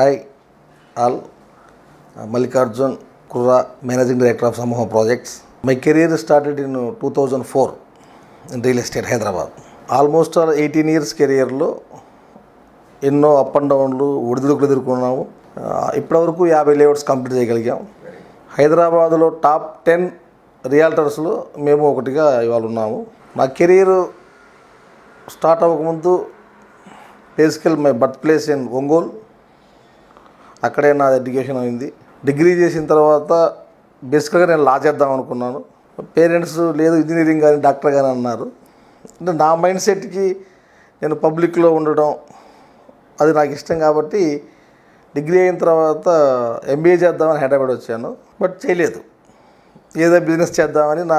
Hi, all. Mallikarjun Kurra, Managing Director of Samoha Projects. My career started in 2004 in real estate, Hyderabad. Almost 18 years career-లో ఎన్నో up and డౌన్లు ఒడిదుడుకులు ఎదుర్కొన్నాము. ఇప్పటివరకు 50 layouts complete చేయగలిగాం. హైదరాబాద్లో top 10 రియాల్టర్స్లో మేము ఒకటిగా ఇవాళ ఉన్నాము. నా కెరీర్ స్టార్ట్ అవ్వకముందు బేసికల్ my birth place in Ongole, అక్కడే నా ఎడ్యుకేషన్ అయింది. డిగ్రీ చేసిన తర్వాత బేసికల్గా నేను లా చేద్దాం అనుకున్నాను. పేరెంట్స్ లేదు ఇంజనీరింగ్ కానీ డాక్టర్ కానీ అన్నారు. అంటే నా మైండ్ సెట్కి నేను పబ్లిక్లో ఉండడం అది నాకు ఇష్టం కాబట్టి డిగ్రీ అయిన తర్వాత ఎంబీఏ చేద్దామని హైదరాబాద్ వచ్చాను. బట్ చేయలేదు, ఏదో బిజినెస్ చేద్దామని నా